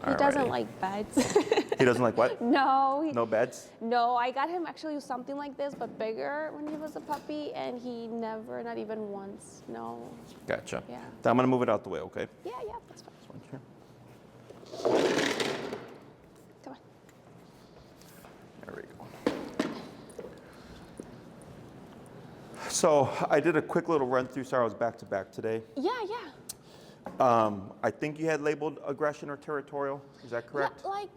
He doesn't like beds. He doesn't like what? No. No beds? No, I got him actually something like this, but bigger when he was a puppy, and he never, not even once, no. Gotcha. Yeah. I'm going to move it out the way, okay? Yeah, that's fine. This one here. Come on. There we go. So I did a quick little run through. Sorry, I was back to back today. Yeah. I think you had labeled aggression or territorial. Is that correct? Yeah, like,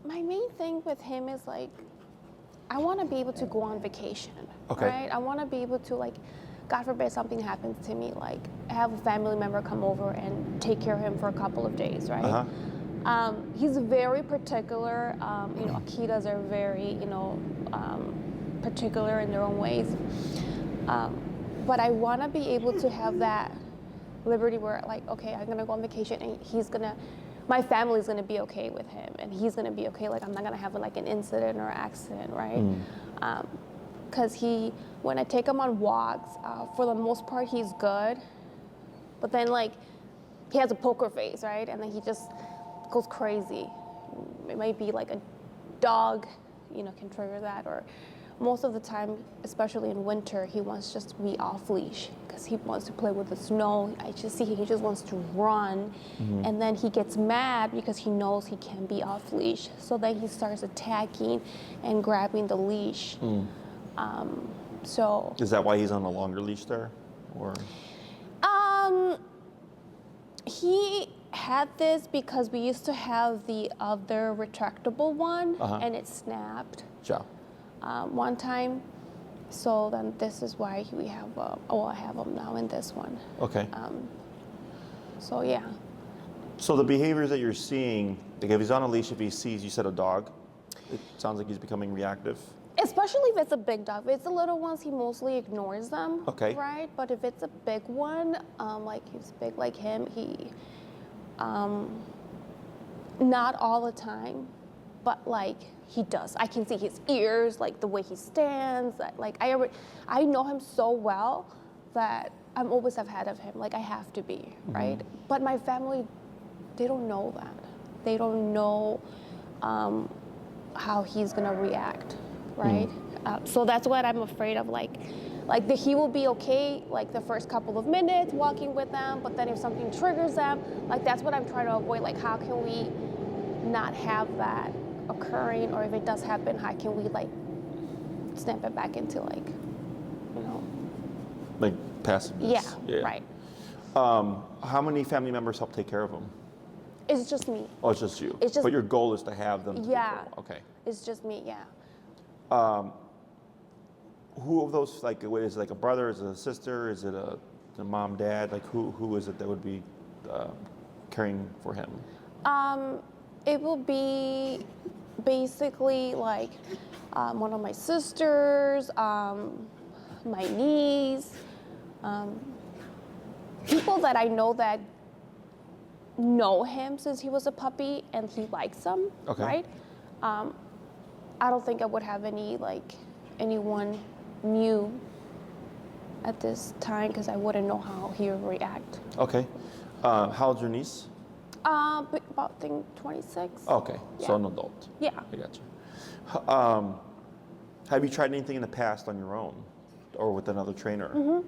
my main thing with him is like, I want to be able to go on vacation, okay. right? I want to be able to, like, God forbid something happens to me, like have a family member come over and take care of him for a couple of days, right? Uh-huh. He's very particular. Akitas are very, particular in their own ways. But I want to be able to have that liberty where, like, okay, I'm gonna go on vacation and my family's gonna be okay with him, and he's gonna be okay. Like, I'm not gonna have like an incident or accident, right? Because when I take him on walks, for the most part, he's good. But then, like, he has a poker face, right? And then he just goes crazy. It might be like a dog, can trigger that, or most of the time, especially in winter, he wants just to be off leash because he wants to play with the snow. I just see he just wants to run, and then he gets mad because he knows he can be off leash. So then he starts attacking and grabbing the leash. So is that why he's on a longer leash there, or? He had this because we used to have the other retractable one, and it snapped. Yeah. One time, so then this is why we have, I have him now in this one. Okay. So yeah. So the behaviors that you're seeing, like if he's on a leash, if he sees, you said a dog, it sounds like he's becoming reactive. Especially if it's a big dog. If it's the little ones, he mostly ignores them. Okay. Right? But if it's a big one, like he's big like him, he, not all the time, but like, he does. I can see his ears, like the way he stands. Like I know him so well that I'm always ahead of him. Like I have to be, right? But my family, they don't know that. They don't know how he's gonna react, right? So that's what I'm afraid of. Like he will be okay, like the first couple of minutes walking with them, but then if something triggers them, like that's what I'm trying to avoid. Like how can we not have that occurring, or if it does happen, how can we like snap it back into like, like passiveness? Yeah, right. How many family members help take care of him? It's just me. Oh, it's just you. But your goal is to have them. Okay. It's just me. Yeah. Who of those, like, is it like a brother? Is it a sister? Is it a mom, dad? Like, who is it that would be caring for him? It will be basically like one of my sisters, my niece, people that I know that know him since he was a puppy and he likes them, right? I don't think I would have anyone new at this time because I wouldn't know how he would react. Okay. How old's your niece? About, I think, 26. Okay, Yeah. so an adult. Yeah. I got you. Have you tried anything in the past on your own or with another trainer?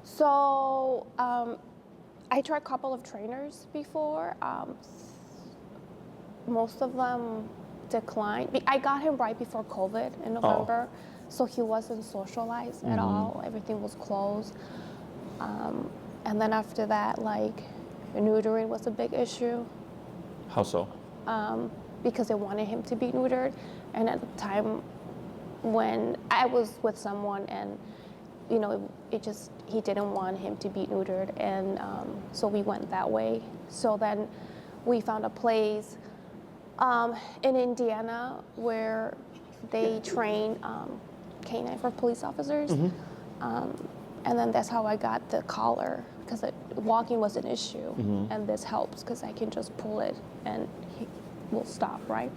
So I tried a couple of trainers before. Most of them declined. I got him right before COVID in November, so he wasn't socialized at all. Everything was closed. And then after that, like, neutering was a big issue. How so? Because they wanted him to be neutered. And at the time when I was with someone and, he didn't want him to be neutered. And so we went that way. So then we found a place in Indiana where they train canine for police officers. And then that's how I got the collar, because walking was an issue, and this helps because I can just pull it and he will stop, right?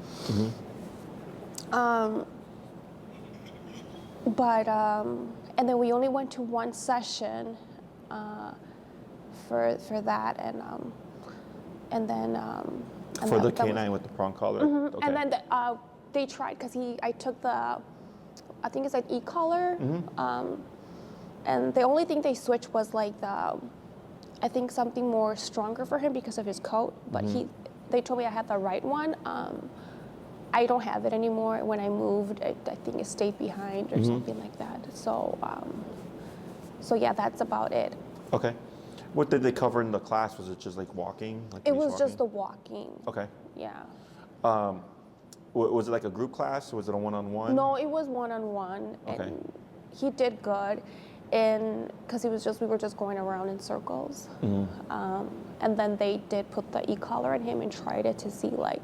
And then we only went to one session for that, and then And For the that was- canine with the prong collar? Okay. And then they tried, because I took the, I think it's like e-collar. And the only thing they switched was like the, I think something more stronger for him because of his coat. But they told me I had the right one. I don't have it anymore. When I moved, I think it stayed behind or something like that. So, so yeah, that's about it. Okay. What did they cover in the class? Was it just like walking? Like It leash was walking? just the walking. Okay. Yeah. Was it like a group class, or was it a one-on-one? No, it was one-on-one, Okay. and he did good, and because we were just going around in circles, and then they did put the e-collar on him and tried it to see like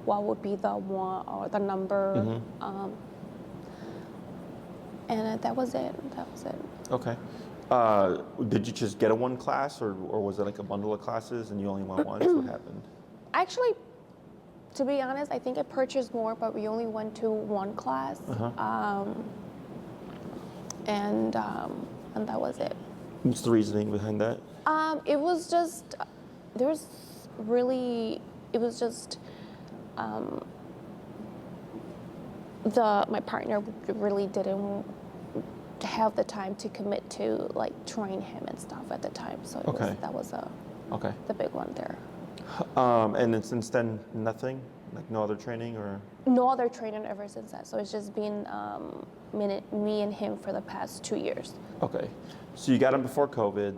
what would be the one or the number, and that was it. That was it. Okay. Did you just get a one class, or was it like a bundle of classes and you only went once? What happened? Actually, to be honest, I think I purchased more, but we only went to one class, and that was it. What's the reasoning behind that? It was just it was just my partner really didn't have the time to commit to like train him and stuff at the time, so that was the big one there. And then since then, nothing? Like no other training or? No other training ever since that. So it's just been me and him for the past 2 years. Okay. So you got him before COVID.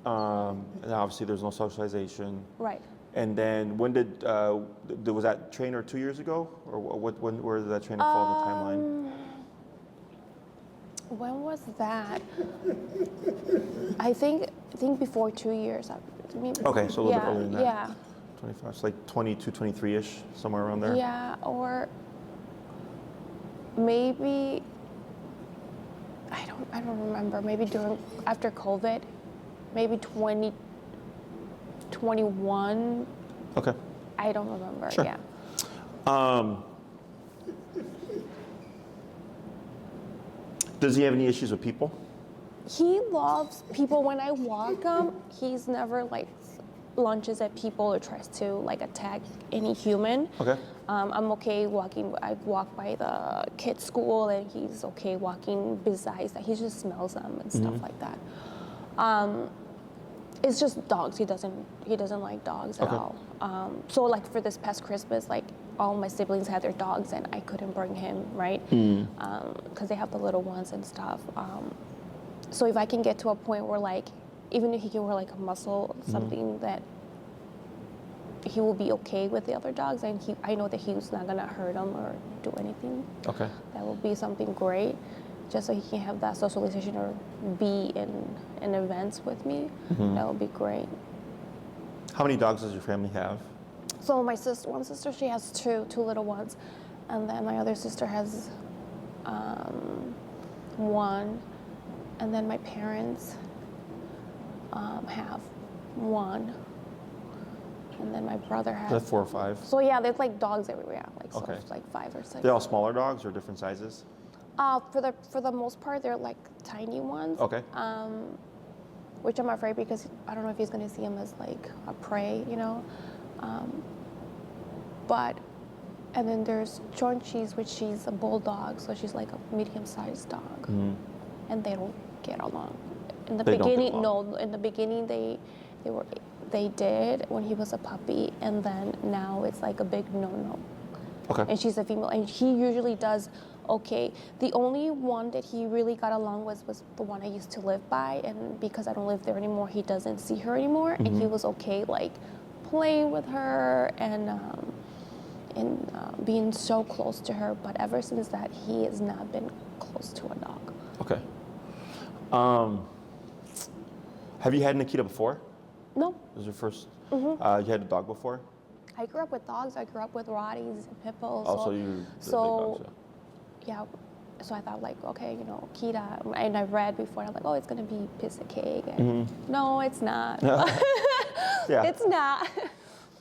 And obviously there's no socialization. Right. And then when was that trainer 2 years ago? Or where did that trainer fall in the timeline? When was that? I think before 2 years. Maybe. Okay, so a little bit earlier than that. Yeah. 25, so like 22, 23-ish, somewhere around there? Yeah, or maybe, I don't remember, maybe after COVID, maybe 2021. Okay. I don't remember, Sure. yeah. Does he have any issues with people? He loves people. When I walk him, he's never like lunges at people or tries to like attack any human. Okay. I'm okay walking. I walk by the kids' school, and he's okay walking besides that. He just smells them and stuff like that. It's just dogs. He doesn't like dogs at all. So like for this past Christmas, like all my siblings had their dogs, and I couldn't bring him, right? Because they have the little ones and stuff. So if I can get to a point where like, even if he can wear like a muzzle, something that he will be okay with the other dogs, and I know that he's not gonna hurt them or do anything. Okay. That would be something great, just so he can have that socialization or be in events with me. That would be great. How many dogs does your family have? So one sister, she has two little ones, and then my other sister has one, and then my parents have one, and then my brother has. That's 4 or 5. So yeah, there's like dogs everywhere, like Okay. so like 5 or 6. They're all smaller dogs or different sizes? For the most part, they're like tiny ones. Okay. Which I'm afraid, because I don't know if he's gonna see them as like a prey, you know. And then there's Chonchi's, which she's a bulldog, so she's like a medium-sized dog, and they don't get along. In the beginning, no. In the beginning, they did when he was a puppy, and then now it's like a big no-no. Okay. And she's a female, and he usually does okay. The only one that he really got along with was the one I used to live by, and because I don't live there anymore, he doesn't see her anymore, and he was okay like playing with her and being so close to her. But ever since that, he has not been close to a dog. Okay. Have you had an Akita before? No. This was your first? You had a dog before? I grew up with dogs. I grew up with Rotties and Pit Bulls. Oh, so you the big dogs, yeah. So I thought like, okay, you know, Akita, and I read before, I'm like, oh, it's gonna be piece of cake. And no, it's not. Yeah. It's not.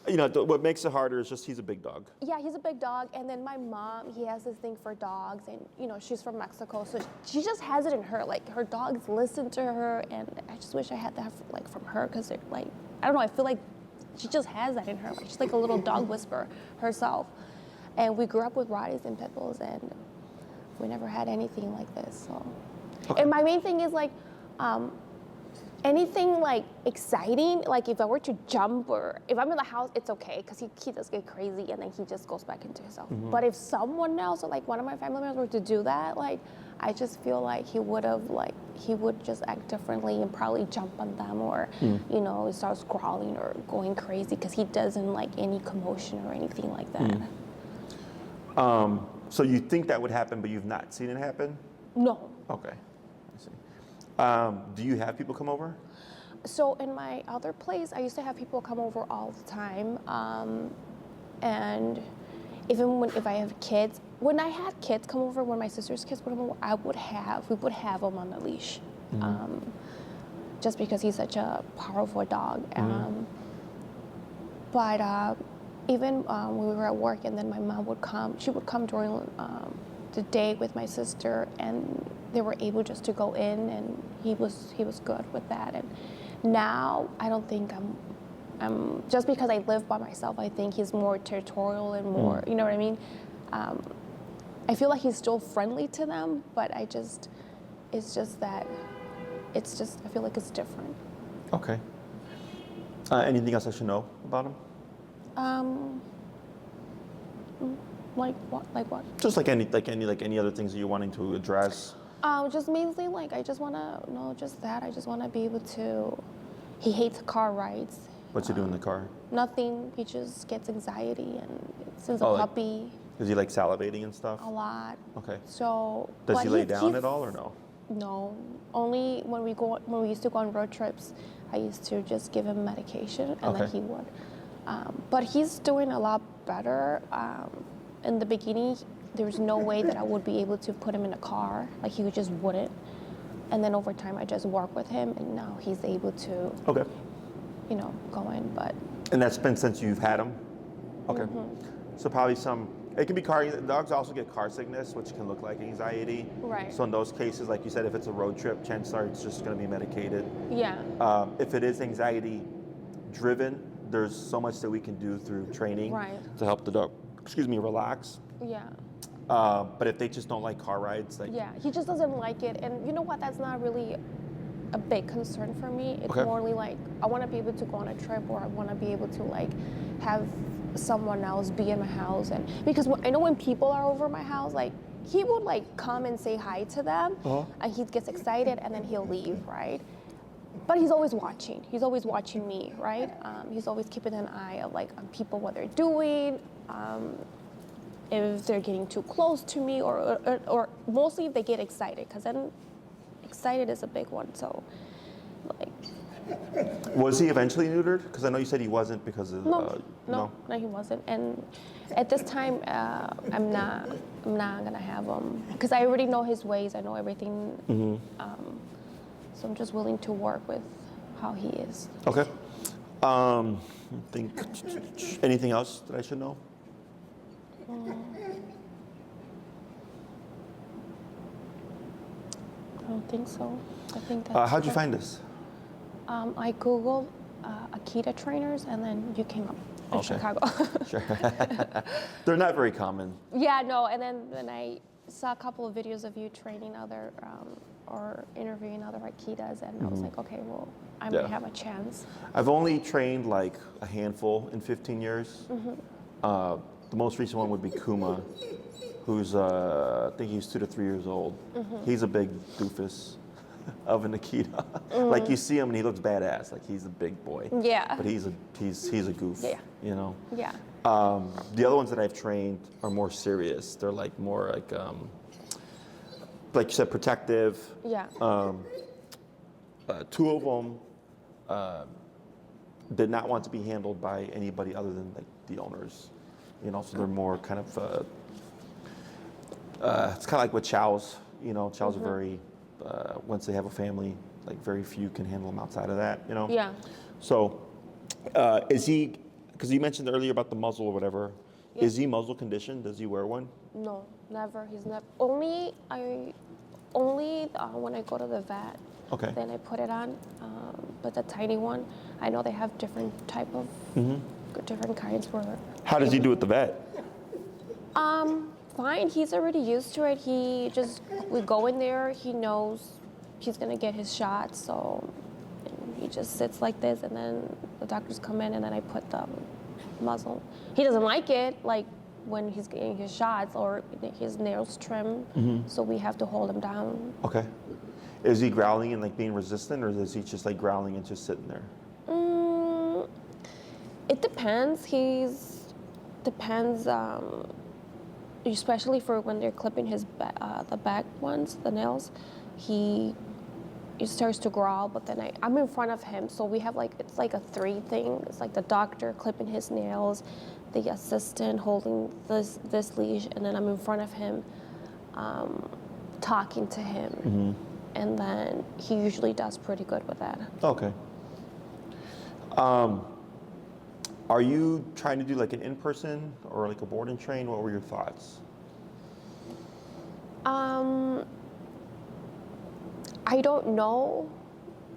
You know, what makes it harder is just he's a big dog. Yeah, he's a big dog, and then my mom, he has this thing for dogs, and you know, she's from Mexico, so she just has it in her. Like her dogs listen to her, and I just wish I had that like from her, because they're like, I don't know, I feel like she just has that in her. Like, she's like a little dog whisperer herself. And we grew up with Rotties and Pit Bulls, and we never had anything like this. So, Okay. and my main thing is like, anything like exciting, like if I were to jump or if I'm in the house, it's okay because he does get crazy and then he just goes back into himself. But if someone else or like one of my family members were to do that, like I just feel like he would just act differently and probably jump on them or you know, start scrawling or going crazy because he doesn't like any commotion or anything like that. So you think that would happen, but you've not seen it happen? No. Okay, I see. Do you have people come over? So in my other place, I used to have people come over all the time, and even if I have kids, when I had kids come over, when my sister's kids would come over, we would have him on the leash, just because he's such a powerful dog. But even when we were at work, and then my mom would come, she would come during the day with my sister, and they were able just to go in, and he was good with that. And now I don't think I'm just because I live by myself. I think he's more territorial and more, you know what I mean. I feel like he's still friendly to them, but I feel like it's different. Okay. Anything else I should know about him? Like what? Like what? Just like any other things that you're wanting to address. Just mainly like I just want to know just that. I just want to be able to. He hates car rides. What's he do in the car? Nothing. He just gets anxiety, and since a Oh, like- puppy, Is he like salivating and stuff? a lot. Okay. So. Does but he lay down he's- at all or no? No. Only when we used to go on road trips, I used to just give him medication, and then Okay. he would. But he's doing a lot better. In the beginning, there was no way that I would be able to put him in a car. Like he just wouldn't. And then over time, I just work with him, and now he's able to, Okay. you know, go in. But And that's been since you've had him? Okay. So probably it can be dogs also get car sickness, which can look like anxiety. Right. So in those cases, like you said, if it's a road trip, chances are it's just going to be medicated. yeah, If it is anxiety driven, there's so much that we can do through training Right. to help the dog, relax. yeah, But if they just don't like car rides, like yeah. He just doesn't like it, and you know what? That's not really a big concern for me. It's Okay. more like I want to be able to go on a trip, or I want to be able to like have someone else be in my house, and because I know when people are over my house, like he would like come and say hi to them, and he gets excited, and then he'll leave, right? But he's always watching. He's always watching me, right? He's always keeping an eye of like on people, what they're doing, if they're getting too close to me, or mostly if they get excited, because then excited is a big one. So, like, Was he eventually neutered? Because I know you said he wasn't because of no, he wasn't. And at this time, I'm not gonna have him because I already know his ways. I know everything. So I'm just willing to work with how he is. Okay. Think anything else that I should know? I don't think so. I think that's. How'd you find this? I googled Akita trainers, and then you came up in Okay. Chicago. Sure. They're not very common. Yeah, no, and then I saw a couple of videos of you training other or interviewing other Akitas, and I was like, okay, well, I might have a chance. I've only trained like a handful in 15 years. The most recent one would be Kuma, who's I think he's 2 to 3 years old. He's a big doofus of an Akita. Like you see him and he looks badass, like he's a big boy. Yeah. But he's a goof. Yeah. You know. Yeah. The other ones that I've trained are more serious. They're like more like you said, protective. Yeah. 2 of them did not want to be handled by anybody other than like the owners. You know, so they're more kind of. It's kind of like with chows. You know, chows are very. Once they have a family, like very few can handle them outside of that. You know. Yeah. So, is he? Because you mentioned earlier about the muzzle or whatever. Yeah. Is he muzzle conditioned? Does he wear one? No, never. He's never. Only when I go to the vet. Okay. then I put it on. But the tiny one, I know they have different type of, different kinds for. How does he do with the vet? Fine, he's already used to it. We go in there, he knows he's gonna get his shot, so he just sits like this, and then the doctors come in, and then I put the muzzle. He doesn't like it, like when he's getting his shots or his nails trimmed, so we have to hold him down. Okay. Is he growling and like being resistant, or is he just like growling and just sitting there? It depends. Depends. Especially for when they're clipping his the back ones, the nails, he starts to growl. But then I'm in front of him, so we have it's like a 3 thing. It's like the doctor clipping his nails, the assistant holding this leash, and then I'm in front of him, talking to him. And then he usually does pretty good with that. Okay. Are you trying to do like an in-person or like a board and train? What were your thoughts? I don't know.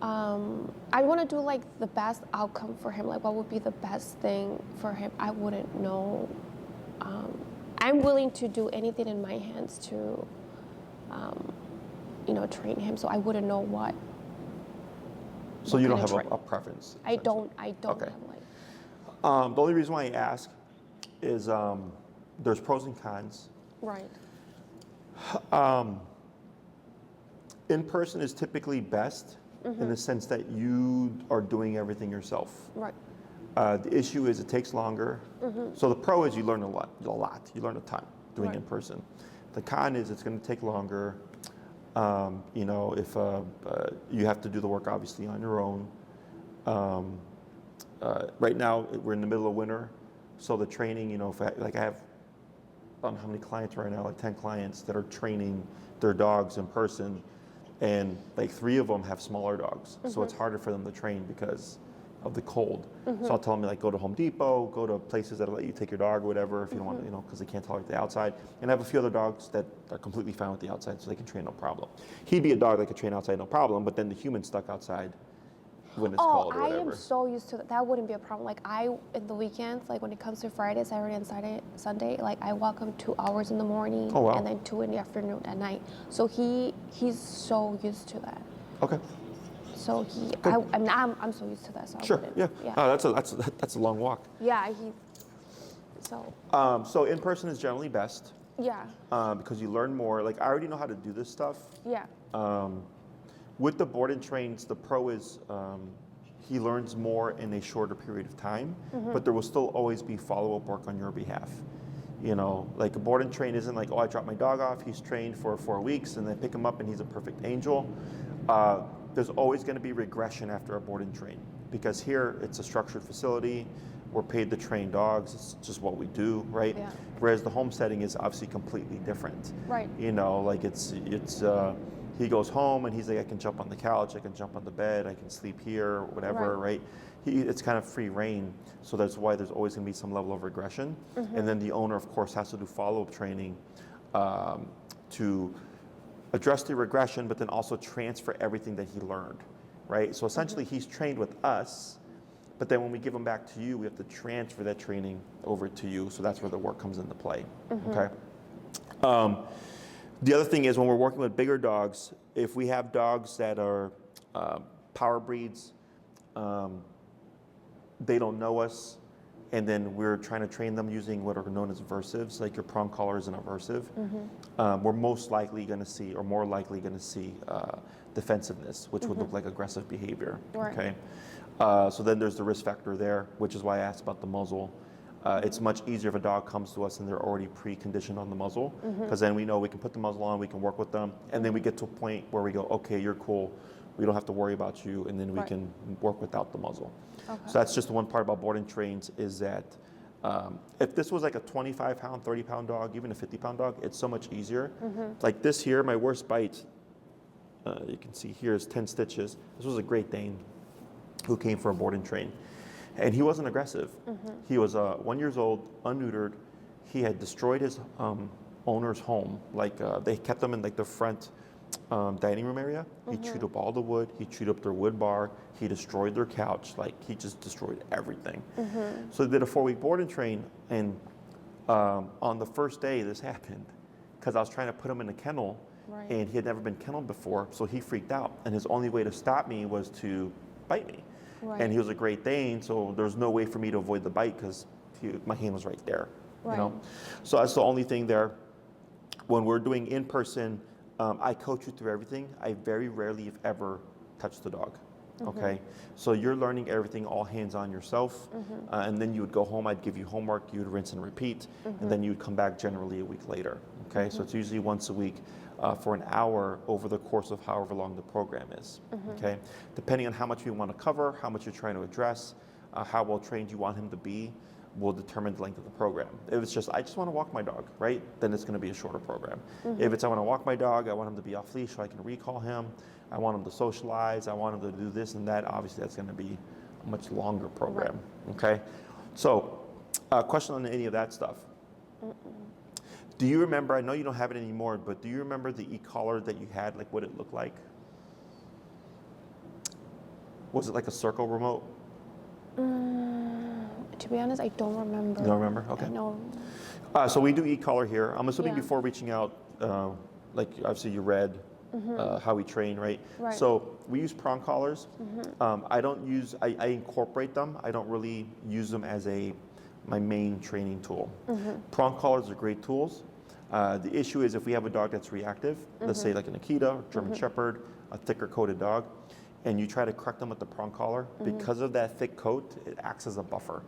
I want to do like the best outcome for him. Like what would be the best thing for him? I wouldn't know. I'm willing to do anything in my hands to, train him. So I wouldn't know what. So you don't have a preference? I don't Okay. have like. The only reason why I ask is there's pros and cons. Right. In person is typically best in the sense that you are doing everything yourself. Right. The issue is it takes longer. So the pro is you learn a lot. You learn a ton doing in person. The con is it's going to take longer. If you have to do the work obviously on your own. Right now we're in the middle of winter, so the training, if I have, I don't know how many clients right now, like 10 clients that are training their dogs in person, and like 3 of them have smaller dogs, so it's harder for them to train because of the cold. So I'll tell them like go to Home Depot, go to places that'll let you take your dog or whatever if you don't want to, because they can't tolerate the outside. And I have a few other dogs that are completely fine with the outside, so they can train no problem. He'd be a dog that could train outside no problem, but then the human's stuck outside when it's cold or whatever. I am so used to that. That wouldn't be a problem. Like in the weekends, like when it comes to Friday, Saturday, and Sunday, like I walk him 2 hours in the morning and then 2 in the afternoon at night. So he's so used to that. Okay. So I'm so used to that. So Sure. Yeah. Oh, that's a long walk. Yeah. So in person is generally best. Yeah. Because you learn more. Like I already know how to do this stuff. Yeah. With the board and trains, the pro is he learns more in a shorter period of time, but there will still always be follow-up work on your behalf. Like a board and train isn't like, oh, I dropped my dog off, he's trained for 4 weeks, and then pick him up and he's a perfect angel. There's always going to be regression after a board and train, because here it's a structured facility. We're paid to train dogs. It's just what we do, right? Yeah. Whereas the home setting is obviously completely different. Right. Like he goes home and he's like, I can jump on the couch, I can jump on the bed, I can sleep here, whatever, right? It's kind of free reign. So that's why there's always going to be some level of regression. And then the owner, of course, has to do follow-up training to address the regression, but then also transfer everything that he learned, right? So essentially he's trained with us, but then when we give him back to you, we have to transfer that training over to you. So that's where the work comes into play, okay? The other thing is when we're working with bigger dogs, if we have dogs that are power breeds, they don't know us, and then we're trying to train them using what are known as aversives, like your prong collars and aversive, we're most likely going to see, or more likely going to see defensiveness, which would look like aggressive behavior, okay? So then there's the risk factor there, which is why I asked about the muzzle. It's much easier if a dog comes to us and they're already pre-conditioned on the muzzle, because then we know we can put the muzzle on, we can work with them, and then we get to a point where we go, okay, you're cool, we don't have to worry about you, and then we can work without the muzzle. Okay. So that's just the one part about boarding trains is that if this was like a 25-pound, 30-pound dog, even a 50-pound dog, it's so much easier. Like this here, my worst bite, you can see here is 10 stitches. This was a Great Dane who came for a boarding train. And he wasn't aggressive. He was 1 year old, unneutered. He had destroyed his owner's home. Like they kept him in like the front dining room area. He chewed up all the wood. He chewed up their wood bar. He destroyed their couch. Like, he just destroyed everything. So they did a 4-week board and train, and on the first day this happened, because I was trying to put him in a kennel, and he had never been kenneled before, so he freaked out. And his only way to stop me was to bite me. And he was a Great Dane, so there's no way for me to avoid the bite because my hand was right there. You know? So that's the only thing there. When we're doing in person, I coach you through everything. I very rarely, if ever, touch the dog. Okay, so you're learning everything all hands on yourself, and then you would go home. I'd give you homework. You would rinse and repeat, and then you would come back generally a week later. Okay, so it's usually once a week for an hour over the course of however long the program is. Okay, depending on how much you want to cover, how much you're trying to address, how well trained you want him to be, will determine the length of the program. If it's just, I just want to walk my dog, right? Then it's going to be a shorter program. If it's, I want to walk my dog, I want him to be off leash so I can recall him, I want him to socialize, I want him to do this and that, obviously that's going to be a much longer program, okay? So, question on any of that stuff. Do you remember, I know you don't have it anymore, but do you remember the e-collar that you had, like what it looked like? Was it like a circle remote? To be honest, I don't remember. You don't remember? Okay. No. So we do e-collar here. I'm assuming before reaching out, like obviously you read how we train, right? So we use prong collars. I don't use, I incorporate them. I don't really use them as my main training tool. Prong collars are great tools. The issue is if we have a dog that's reactive, let's say like an Akita, or German Shepherd, a thicker coated dog, and you try to correct them with the prong collar, because of that thick coat, it acts as a buffer.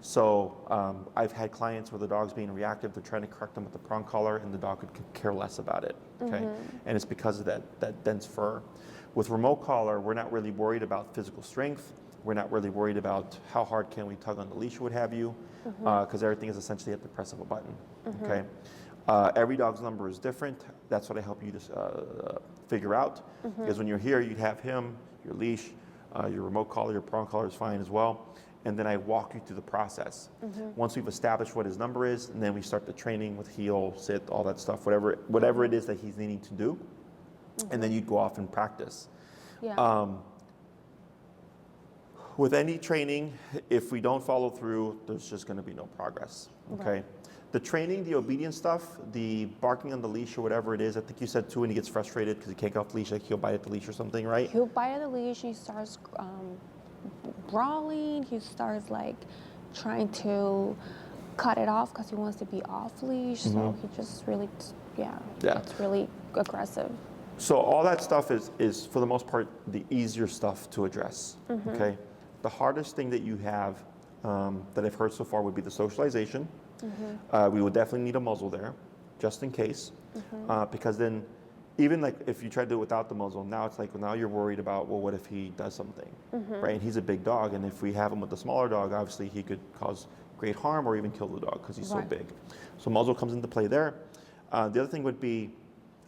So I've had clients where the dog's being reactive, they're trying to correct them with the prong collar, and the dog could care less about it, okay? And it's because of that dense fur. With remote collar, we're not really worried about physical strength. We're not really worried about how hard can we tug on the leash, what have you, because everything is essentially at the press of a button, okay? Every dog's number is different. That's what I help you to figure out. Because when you're here, you'd have him, your leash, your remote collar, your prong collar is fine as well. And then I walk you through the process. Once we've established what his number is, and then we start the training with heel, sit, all that stuff, whatever it is that he's needing to do. And then you'd go off and practice. With any training, if we don't follow through, there's just going to be no progress, okay? The training, the obedience stuff, the barking on the leash or whatever it is, I think you said too when he gets frustrated because he can't get off the leash, like he'll bite at the leash or something, right? He'll bite at the leash, he starts brawling, he starts like trying to cut it off because he wants to be off leash, so he just really, it's really aggressive. So all that stuff is for the most part, the easier stuff to address, okay? The hardest thing that you have that I've heard so far would be the socialization. We would definitely need a muzzle there, just in case, because then even like if you try to do it without the muzzle, now it's like, well, now you're worried about, well, what if he does something, right? And he's a big dog, and if we have him with a smaller dog, obviously he could cause great harm or even kill the dog because he's so big. So muzzle comes into play there. The other thing would be,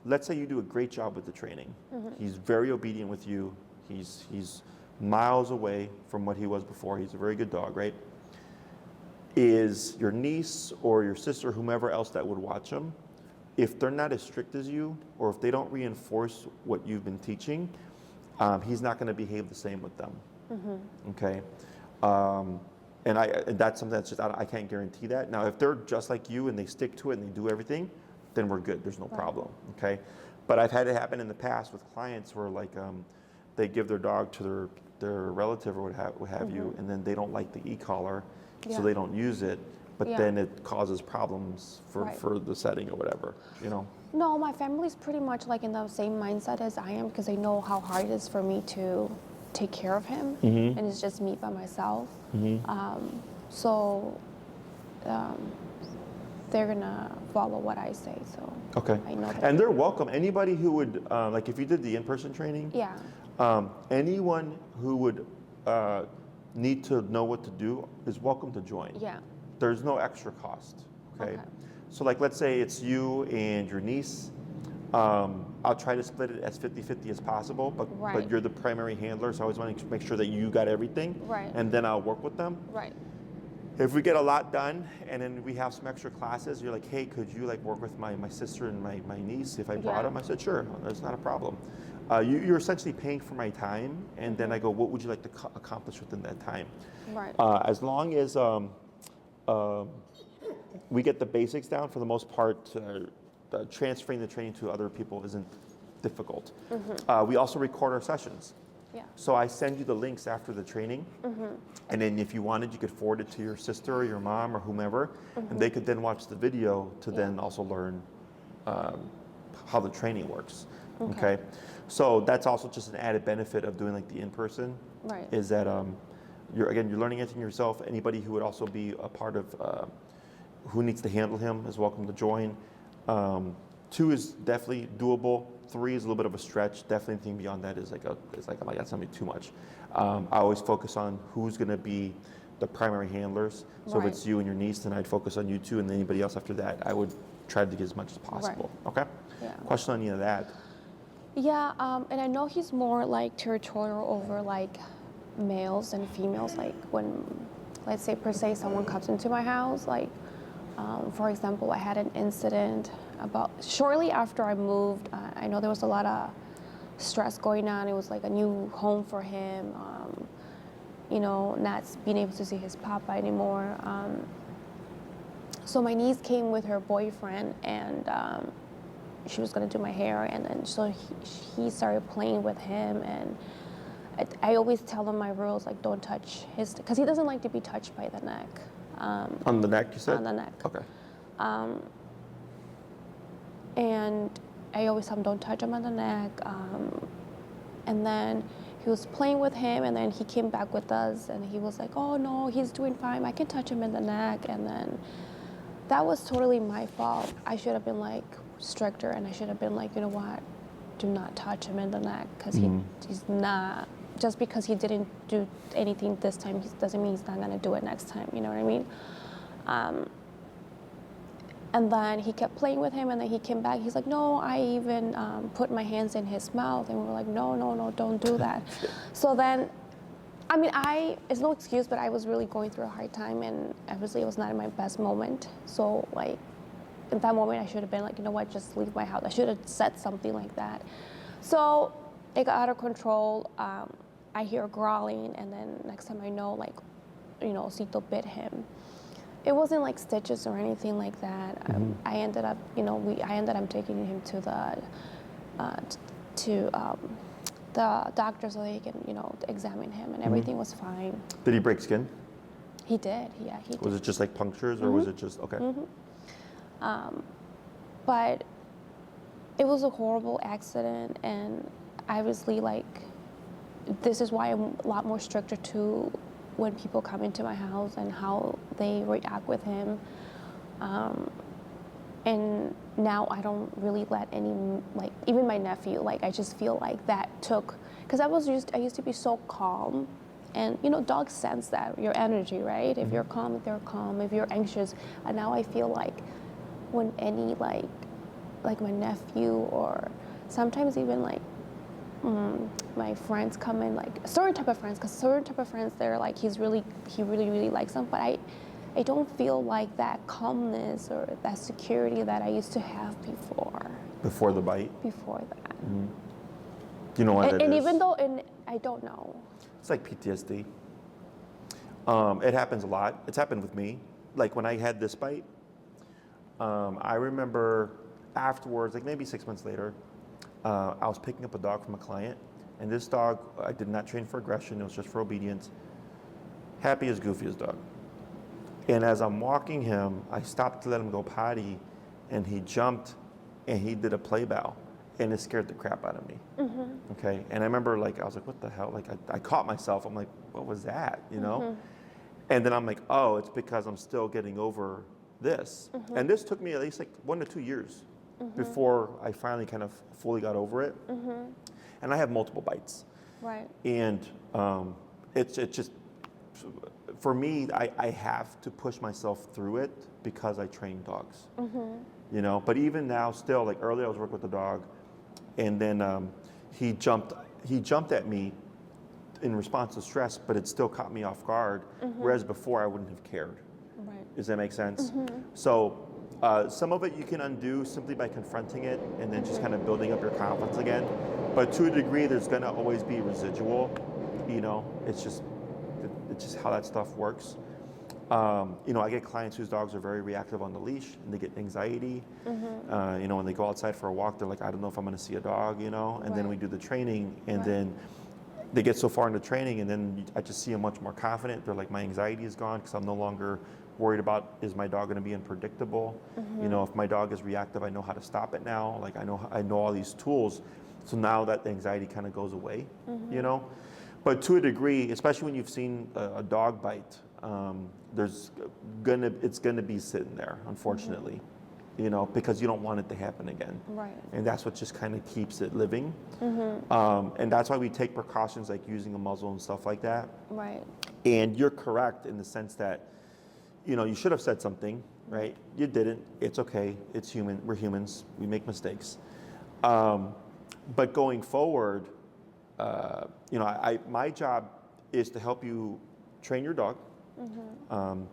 let's say you do a great job with the training. He's very obedient with you. He's miles away from what he was before. He's a very good dog, right? Is your niece or your sister, whomever else that would watch him, if they're not as strict as you, or if they don't reinforce what you've been teaching, he's not going to behave the same with them. Okay, and that's something that's just I can't guarantee that. Now, if they're just like you and they stick to it and they do everything, then we're good. There's no problem. Okay, but I've had it happen in the past with clients where like they give their dog to their relative or what have you, and then they don't like the e-collar. So they don't use it, but then it causes problems for the setting or whatever, you know? No, my family's pretty much like in the same mindset as I am because they know how hard it is for me to take care of him, and it's just me by myself. So they're gonna follow what I say, so I know that. And they're welcome. Anybody who would, like if you did the in-person training, anyone who would need to know what to do is welcome to join. There's no extra cost, okay? So like let's say it's you and your niece, I'll try to split it as 50-50 as possible, but you're the primary handler, so I always want to make sure that you got everything, and then I'll work with them. If we get a lot done and then we have some extra classes, you're like, hey, could you like work with my sister and my niece if I brought them? I said, sure, that's not a problem. You're essentially paying for my time, and then I go, what would you like to accomplish within that time? Right. As long as we get the basics down, for the most part, transferring the training to other people isn't difficult. We also record our sessions. Yeah. So I send you the links after the training, and then if you wanted, you could forward it to your sister or your mom or whomever, and they could then watch the video to then also learn how the training works. Okay. So that's also just an added benefit of doing like the in-person. Right. Is that you're learning anything yourself. Anybody who would also be a part of who needs to handle him is welcome to join. 2 is definitely doable. 3 is a little bit of a stretch. Definitely anything beyond that is like I'm like, that's gonna be too much. I always focus on who's gonna be the primary handlers. So if it's you and your niece, then I'd focus on you 2, and then anybody else after that, I would try to get as much as possible. Okay. Yeah. Question on any of that? Yeah, and I know he's more like territorial over like males and females. Like when, let's say per se, someone comes into my house, like for example, I had an incident about shortly after I moved. I know there was a lot of stress going on. It was like a new home for him, you know, not being able to see his papa anymore. So my niece came with her boyfriend, and she was gonna do my hair, and then so he started playing with him, and I always tell him my rules, like don't touch his, because he doesn't like to be touched by the neck. On the neck, you said? On the neck. Okay. And I always tell him don't touch him on the neck. And then he was playing with him, and then he came back with us, and he was like, oh no, he's doing fine, I can touch him in the neck. And then that was totally my fault. I should have been like stricter, and I should have been like, you know what, do not touch him in the neck, because he's not, just because he didn't do anything this time, doesn't mean he's not gonna do it next time, you know what I mean? And then he kept playing with him, and then he came back, he's like, no, I even put my hands in his mouth, and we were like, no, don't do that. So then, I mean, it's no excuse, but I was really going through a hard time, and obviously it was not in my best moment. So like, in that moment, I should have been like, you know what, just leave my house. I should have said something like that. So it got out of control. I hear growling, and then next time I know, like, you know, Osito bit him. It wasn't like stitches or anything like that. I ended up, you know, I ended up taking him to the doctor so they can, you know, examine him, and everything was fine. Did he break skin? He did, yeah, he did. Was it just like punctures, or was it just, okay. But it was a horrible accident, and obviously, like, this is why I'm a lot more stricter too when people come into my house and how they react with him. And now I don't really let any, like, even my nephew, like, I just feel like that took, because I used to be so calm, and, you know, dogs sense that, your energy, right? If you're calm, they're calm. If you're anxious, and now I feel like when any, like my nephew, or sometimes even like my friends come in, like certain type of friends, because certain type of friends, they're like, he really likes them, but I don't feel like that calmness or that security that I used to have before. Before the bite? Before that. Do you know why that is? And even though, I don't know. It's like PTSD. It happens a lot. It's happened with me. Like when I had this bite, I remember afterwards, like maybe 6 months later, I was picking up a dog from a client, and this dog, I did not train for aggression, it was just for obedience. Happy as goofy as dog. And as I'm walking him, I stopped to let him go potty, and he jumped and he did a play bow, and it scared the crap out of me. Okay, and I remember, like, I was like, what the hell? Like, I caught myself, I'm like, what was that, you know? And then I'm like, oh, it's because I'm still getting over this. And this took me at least like 1 to 2 years before I finally kind of fully got over it. And I have multiple bites. Right. And it's just, for me, I have to push myself through it because I train dogs. You know, but even now still, like earlier I was working with the dog, and then he jumped at me, in response to stress, but it still caught me off guard. Whereas before I wouldn't have cared. Right. Does that make sense? So some of it you can undo simply by confronting it and then just kind of building up your confidence again. But to a degree, there's gonna always be residual. You know, it's just how that stuff works. You know, I get clients whose dogs are very reactive on the leash and they get anxiety. You know, when they go outside for a walk, they're like, I don't know if I'm gonna see a dog, you know, and then we do the training and then they get so far into training and then I just see them much more confident. They're like, my anxiety is gone because I'm no longer worried about, is my dog gonna be unpredictable? You know, if my dog is reactive, I know how to stop it now. Like I know all these tools. So now that the anxiety kind of goes away, you know? But to a degree, especially when you've seen a dog bite, it's gonna be sitting there, unfortunately, you know, because you don't want it to happen again. Right. And that's what just kind of keeps it living. And that's why we take precautions like using a muzzle and stuff like that. Right. And you're correct in the sense that, you know, you should have said something, right? You didn't. It's okay. It's human. We're humans. We make mistakes. But going forward, you know, my job is to help you train your dog,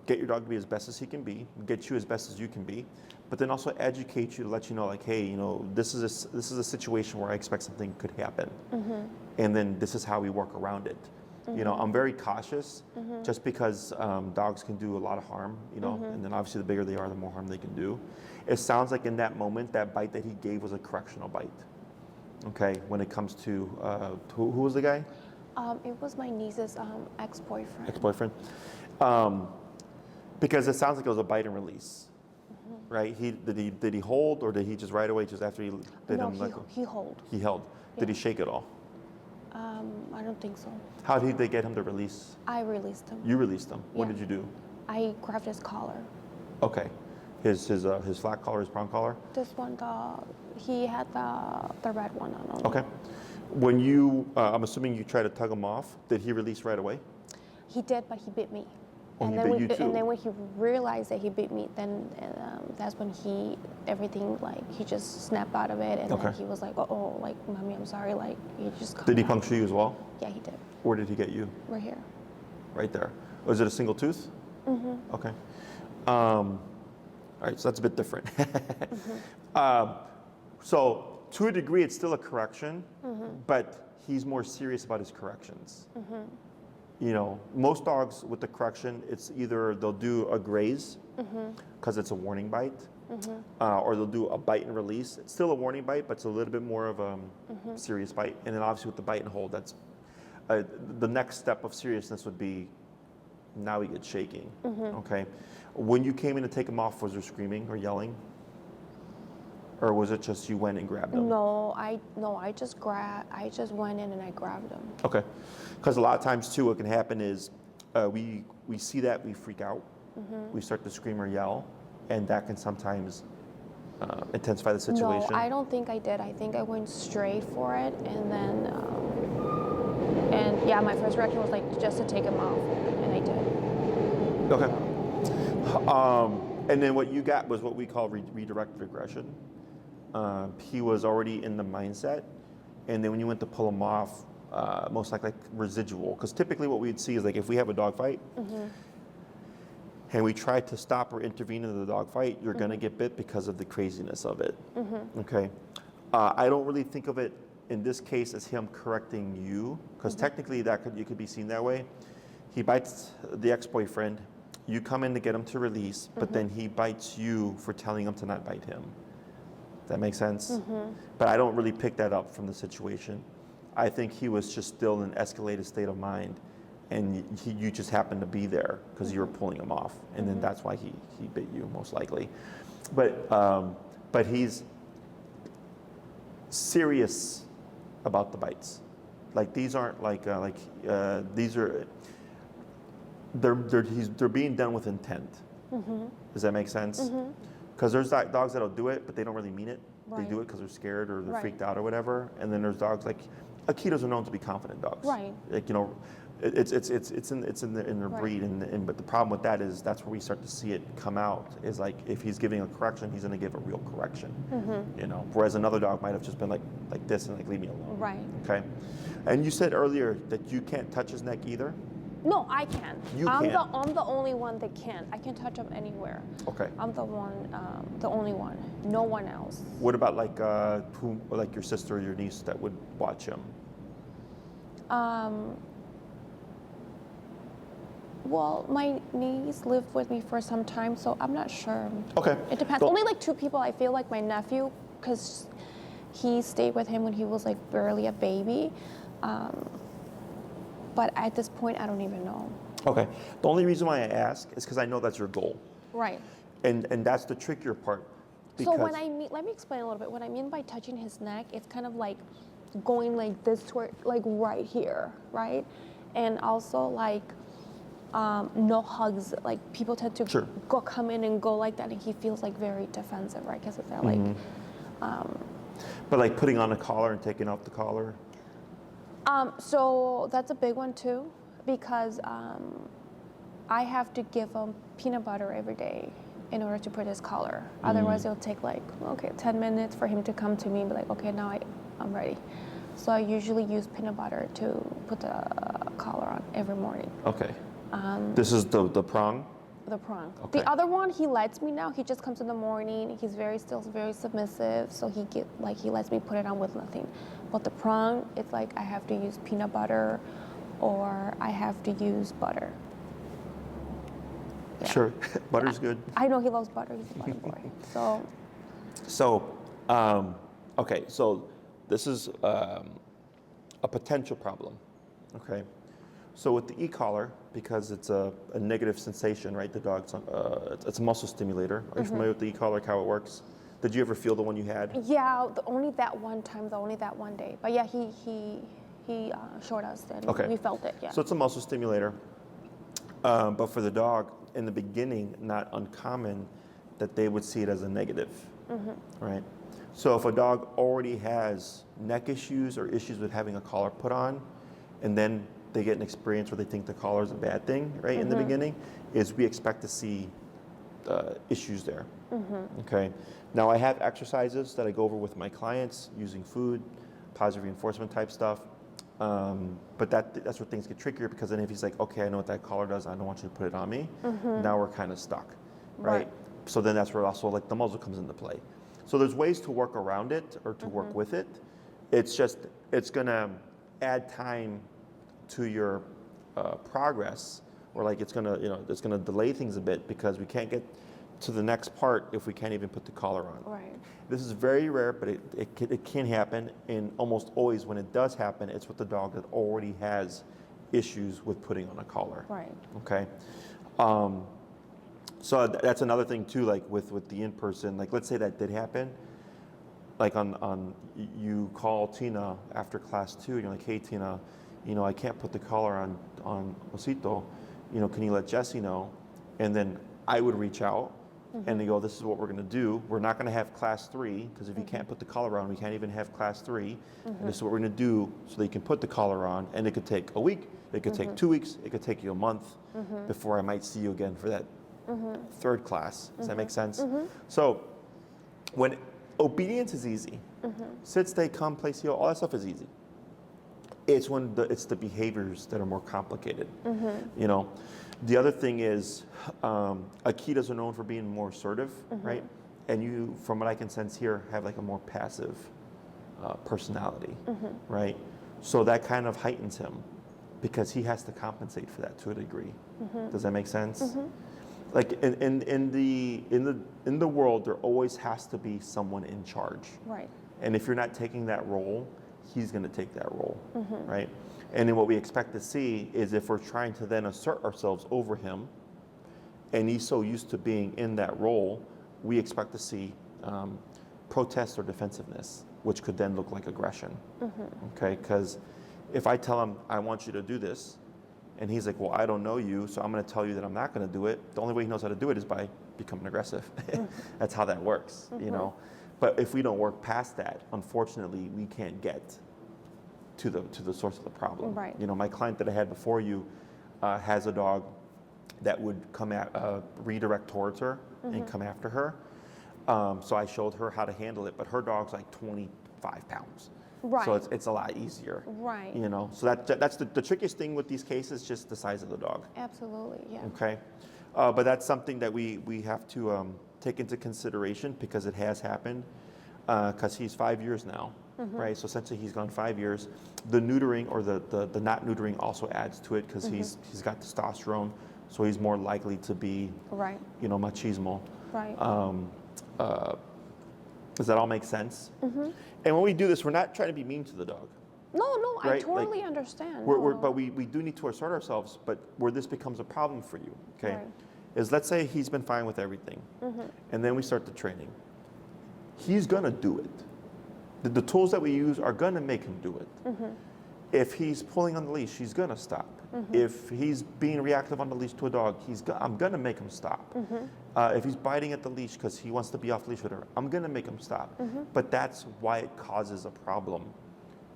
get your dog to be as best as he can be, get you as best as you can be, but then also educate you to let you know, like, hey, you know, this is a situation where I expect something could happen, and then this is how we work around it. You know, I'm very cautious just because dogs can do a lot of harm, you know, and then obviously the bigger they are, the more harm they can do. It sounds like in that moment, that bite that he gave was a correctional bite. Okay, when it comes to, who was the guy? It was my niece's ex-boyfriend. Ex-boyfriend. Because it sounds like it was a bite and release, right? Did he hold or did he just right away, just after he bit him? He held. He held. Did he shake at all? I don't think so. How did they get him to release? I released him. You released him. What Yeah. did you do? I grabbed his collar. Okay. His flat collar, his prong collar? This one, he had the red one on. Okay. When you, I'm assuming you tried to tug him off, did he release right away? He did, but he bit me. Oh, and he then bit you too? And then when he realized that he bit me, then that's when everything he just snapped out of it, and then he was like, oh, like, mommy, I'm sorry, like, you just. Did he puncture you as well? Yeah, he did. Where did he get you? Right here. Right there. Was it a single tooth? Okay. All right, so that's a bit different. So to a degree, it's still a correction, but he's more serious about his corrections. You know, most dogs with the correction, it's either they'll do a graze because it's a warning bite, or they'll do a bite and release. It's still a warning bite, but it's a little bit more of a serious bite. And then obviously with the bite and hold, that's the next step of seriousness would be now he gets shaking. Okay. When you came in to take him off, was there screaming or yelling? Or was it just you went and grabbed him? No, I just went in and I grabbed him. Okay. Because a lot of times too, what can happen is we see that, we freak out, we start to scream or yell, and that can sometimes intensify the situation. No, I don't think I did. I think I went straight for it, and then, and yeah, my first reaction was like just to take him off, and I did. Okay. And then what you got was what we call redirected aggression. He was already in the mindset, and then when you went to pull him off, most likely residual, because typically what we'd see is like if we have a dog fight and we try to stop or intervene in the dog fight, you're going to get bit because of the craziness of it. Okay. I don't really think of it in this case as him correcting you, because technically you could be seen that way. He bites the ex-boyfriend, you come in to get him to release, but then he bites you for telling him to not bite him. Does that make sense? But I don't really pick that up from the situation. I think he was just still in an escalated state of mind, and you just happened to be there because you were pulling him off, and then that's why he bit you, most likely. But he's serious about the bites. Like these aren't these are. They're being done with intent. Does that make sense? Because there's dogs that'll do it, but they don't really mean it. Right. They do it because they're scared or they're freaked out or whatever. And then there's dogs like Akitas are known to be confident dogs. Right. Like, you know, it's in their breed. But the problem with that is that's where we start to see it come out. Is like if he's giving a correction, he's going to give a real correction. You know, whereas another dog might have just been like this and like leave me alone. Right. Okay. And you said earlier that you can't touch his neck either? No, I can. You I'm can. I'm the only one that can. I can touch him anywhere. Okay. I'm the only one. No one else. What about like like your sister or your niece that would watch him? Well, my niece lived with me for some time, so I'm not sure. Okay. It depends. Only like 2 people. I feel like my nephew, because he stayed with him when he was like barely a baby. But at this point, I don't even know. Okay. The only reason why I ask is because I know that's your goal. Right. And that's the trickier part. So when I mean, let me explain a little bit. What I mean by touching his neck, it's kind of like going like this toward, like right here, right? And also like no hugs. Like people tend to Sure. come in and go like that, and he feels like very defensive, right? Because they're like. But like putting on a collar and taking off the collar? So that's a big one too, because I have to give him peanut butter every day in order to put his collar. Otherwise, it'll take like 10 minutes for him to come to me and be like, okay, now I'm ready. So I usually use peanut butter to put the collar on every morning. Okay. This is the prong? The prong. Okay. The other one, he lets me now. He just comes in the morning. He's still very submissive, so he lets me put it on with nothing. But the prong, it's like I have to use peanut butter, or I have to use butter. Yeah. Sure. Butter's good. I know he loves butter. He's a butter boy. So, okay. So this is a potential problem. Okay. So with the e-collar, because it's a negative sensation, right? The dog's it's a muscle stimulator. Are you familiar with the e-collar, like how it works? Did you ever feel the one you had? Yeah, only that one time, only that one day. But yeah, he showed us and we felt it. Yeah. So it's a muscle stimulator. But for the dog, in the beginning, not uncommon that they would see it as a negative, right? So if a dog already has neck issues or issues with having a collar put on, and then they get an experience where they think the collar is a bad thing, right? In the beginning, is we expect to see issues there. Okay. Now I have exercises that I go over with my clients using food, positive reinforcement type stuff. But that's where things get trickier, because then if he's like, okay, I know what that collar does, I don't want you to put it on me. Now we're kind of stuck, right? So then that's where also like the muzzle comes into play. So there's ways to work around it or to work with it. It's just, it's gonna add time to your progress, or like it's gonna, it's gonna delay things a bit, because we can't get to the next part if we can't even put the collar on. Right. This is very rare, but it can happen, and almost always when it does happen, it's with the dog that already has issues with putting on a collar. Right. Okay. So that's another thing too, like with the in-person, like let's say that did happen, like you call Tina after class 2, and you're like, hey Tina, I can't put the collar on Osito, can you let Jesse know? And then I would reach out and they go, this is what we're gonna do. We're not gonna have class 3, because if you can't put the collar on, we can't even have class 3. And this is what we're gonna do so that you can put the collar on, and it could take a week, it could take 2 weeks, it could take you a month before I might see you again for that 3rd class. Does that make sense? So when obedience is easy, sit, stay, come, play, heel, all that stuff is easy. It's when it's the behaviors that are more complicated. The other thing is, Akitas are known for being more assertive, right? And you, from what I can sense here, have like a more passive personality, right? So that kind of heightens him, because he has to compensate for that to a degree. Does that make sense? Like in the world, there always has to be someone in charge. Right. And if you're not taking that role, he's going to take that role, right? And then what we expect to see is, if we're trying to then assert ourselves over him, and he's so used to being in that role, we expect to see protest or defensiveness, which could then look like aggression, okay? Because if I tell him, I want you to do this, and he's like, well, I don't know you, so I'm going to tell you that I'm not going to do it. The only way he knows how to do it is by becoming aggressive. That's how that works, But if we don't work past that, unfortunately, we can't get to the source of the problem. Right. My client that I had before you has a dog that would come redirect towards her and come after her. So I showed her how to handle it, but her dog's like 25 pounds. Right. So it's a lot easier. Right. You know, so that's the trickiest thing with these cases, just the size of the dog. Absolutely, yeah. Okay, but that's something that we have to take into consideration because it has happened. Because he's 5 years now, right? So essentially, he's gone 5 years. The neutering or the not neutering also adds to it because he's got testosterone, so he's more likely to be, Right. you know, machismo. Right. Does that all make sense? And when we do this, we're not trying to be mean to the dog. No, I Right, totally like, understand. But we do need to assert ourselves. But where this becomes a problem for you, okay, Right. is let's say he's been fine with everything, and then we start the training. He's gonna do it. The tools that we use are gonna make him do it. If he's pulling on the leash, he's gonna stop. If he's being reactive on the leash to a dog, I'm gonna make him stop. If he's biting at the leash because he wants to be off leash with her, I'm gonna make him stop. But that's why it causes a problem,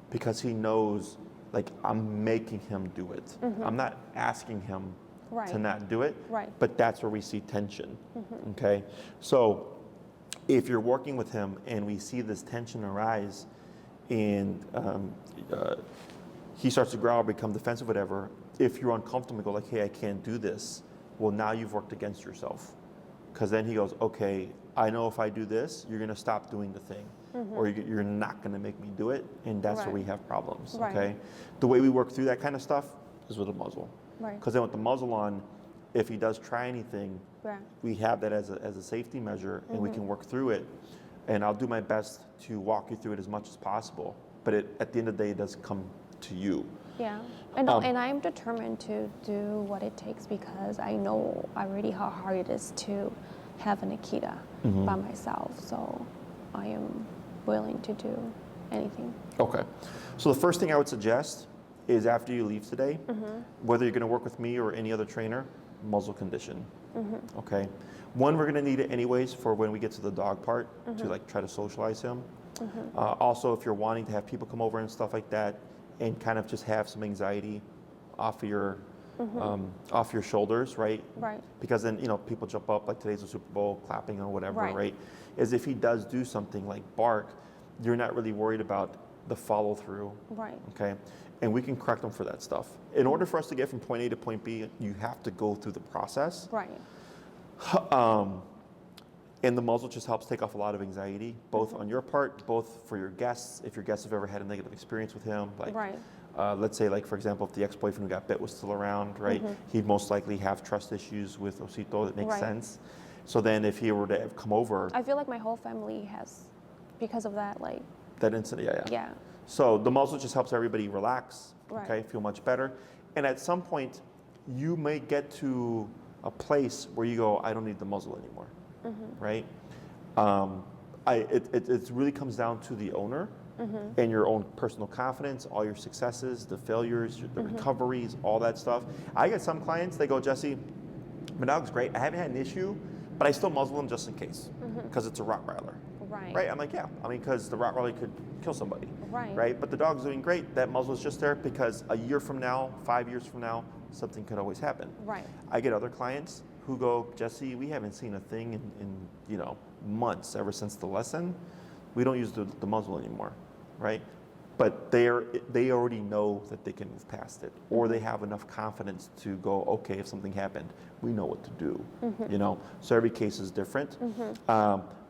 because he knows, like, I'm making him do it. I'm not asking him Right. to not do it. Right. But that's where we see tension. Okay, so if you're working with him and we see this tension arise, and he starts to growl, become defensive, whatever, if you're uncomfortable, go like, hey, I can't do this. Well, now you've worked against yourself. Because then he goes, okay, I know if I do this, you're going to stop doing the thing. Or you're not going to make me do it. And that's where Right. we have problems. Right. Okay. The way we work through that kind of stuff is with a muzzle. Right. Because then with the muzzle on, if he does try anything, Yeah. we have that as a safety measure, and we can work through it. And I'll do my best to walk you through it as much as possible. But at the end of the day, it does come to you. Yeah, and I'm determined to do what it takes because I know already how hard it is to have an Akita by myself. So I am willing to do anything. Okay. So the first thing I would suggest is after you leave today, whether you're going to work with me or any other trainer, muzzle condition. Okay. One, we're going to need it anyways for when we get to the dog part to like try to socialize him. Also, if you're wanting to have people come over and stuff like that, and kind of just have some anxiety off of your shoulders, right? Right. Because then, you know, people jump up, like today's the Super Bowl, clapping or whatever, Right. right? Is if he does do something like bark, you're not really worried about the follow through. Right. Okay. And we can correct them for that stuff. In order for us to get from point A to point B, you have to go through the process. Right. And the muzzle just helps take off a lot of anxiety, both on your part, both for your guests, if your guests have ever had a negative experience with him. Like, Right. let's say, like, for example, if the ex-boyfriend who got bit was still around, right? He'd most likely have trust issues with Osito. That makes Right. sense. So then if he were to have come over, I feel like my whole family has, because of that, like, that incident, yeah. yeah. So the muzzle just helps everybody relax, Right. okay, feel much better. And at some point, you may get to a place where you go, I don't need the muzzle anymore, right? It really comes down to the owner and your own personal confidence, all your successes, the failures, the recoveries, all that stuff. I get some clients, they go, Jesse, my dog's great. I haven't had an issue, but I still muzzle him just in case because it's a Rottweiler. Right. Right? I'm like, yeah. I mean, because the Rottweiler could kill somebody. Right. Right? But the dog's doing great. That muzzle is just there because a year from now, 5 years from now, something could always happen. Right. I get other clients who go, Jesse, we haven't seen a thing in months ever since the lesson. We don't use the muzzle anymore, right? But they already know that they can move past it, or they have enough confidence to go, okay, if something happened, we know what to do, So every case is different.